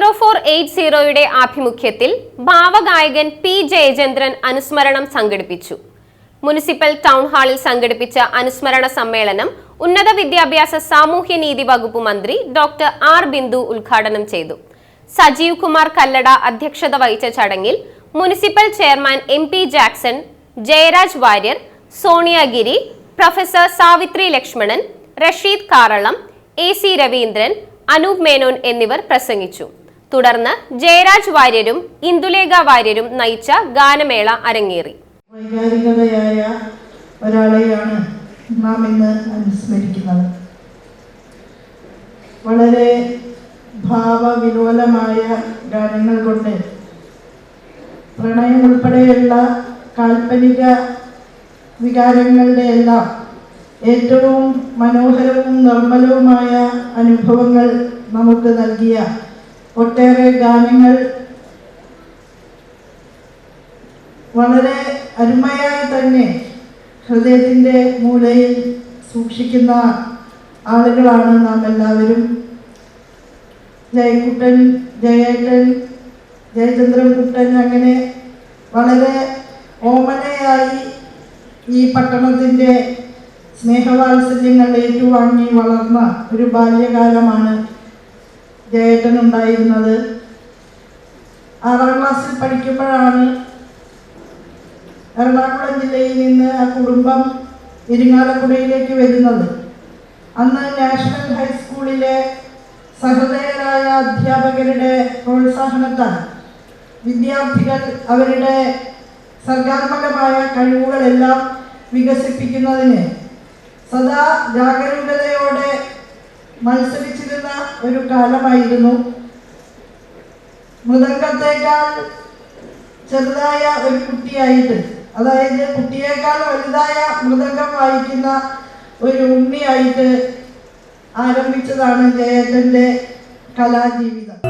0480യുടെ ആഭിമുഖ്യത്തിൽ ഭാവഗായകൻ പി ജയചന്ദ്രൻ അനുസ്മരണം സംഘടിപ്പിച്ചു. മുനിസിപ്പൽ ടൗൺ ഹാളിൽ സംഘടിപ്പിച്ച അനുസ്മരണ സമ്മേളനം ഉന്നത വിദ്യാഭ്യാസ സാമൂഹ്യനീതി വകുപ്പ് മന്ത്രി ഡോക്ടർ ആർ ബിന്ദു ഉദ്ഘാടനം ചെയ്തു. സജീവ് കുമാർ കല്ലട അധ്യക്ഷത വഹിച്ച ചടങ്ങിൽ municipal chairman MP Jackson, Jayaraj Warrier, Sonia Giri, professor Savitri Lakshmanan, Rasheed Karalam, AC Raveendran, Anoop Menon എന്നിവർ പ്രസംഗിച്ചു. തുടർന്ന് ജയരാജ് വാര്യരും ഇന്ദുലേഖ വാര്യരും നയിച്ച ഗാനമേള അരങ്ങേറി. വൈകാരികതയായ ഒരാളെയാണ് നാം ഇന്ന് അനുസ്മരിക്കുന്നത്. വളരെ ഭാവവിലോലമായ ഗാനങ്ങൾ കൊണ്ട് പ്രണയം ഉൾപ്പെടെയുള്ള കാൽപ്പനിക വികാരങ്ങളുടെ എല്ലാം ഏറ്റവും മനോഹരവും നിർമ്മലവുമായ അനുഭവങ്ങൾ നമുക്ക് നൽകിയ ഒട്ടേറെ ഗാനങ്ങൾ വളരെ അരുമയായി തന്നെ ഹൃദയത്തിൻ്റെ മൂലയിൽ സൂക്ഷിക്കുന്ന ആളുകളാണ് നാം എല്ലാവരും. ജയക്കുട്ടൻ, ജയേട്ടൻ, ജയചന്ദ്രൻ കുട്ടൻ, അങ്ങനെ വളരെ ഓമനയായി ഈ പട്ടണത്തിൻ്റെ സ്നേഹവാത്സല്യങ്ങൾ ഏറ്റുവാങ്ങി വളർന്ന ഒരു ബാല്യകാലമാണ് ജയേട്ടനുണ്ടായിരുന്നത്. 6ാം ക്ലാസ്സിൽ പഠിക്കുമ്പോഴാണ് എറണാകുളം ജില്ലയിൽ നിന്ന് ആ കുടുംബം ഇരിങ്ങാലക്കുടയിലേക്ക് വരുന്നത്. അന്ന് നാഷണൽ ഹൈസ്കൂളിലെ സഹൃദയരായ അധ്യാപകരുടെ പ്രോത്സാഹനത്താൽ വിദ്യാർത്ഥികൾ അവരുടെ സർഗാത്മകമായ കഴിവുകളെല്ലാം വികസിപ്പിക്കുന്നതിന് സദാ ജാഗരൂകതയോടെ മത്സരിച്ചിരുന്ന ഒരു കാലമായിരുന്നു. മൃദംഗത്തേക്കാൾ ചെറുതായ ഒരു കുട്ടിയായിട്ട്, അതായത് കുട്ടിയേക്കാൾ വലുതായ മൃദംഗം വായിക്കുന്ന ഒരു ഉണ്ണിയായിട്ട് ആരംഭിച്ചതാണ് ജയേട്ടൻ്റെ കലാജീവിതം.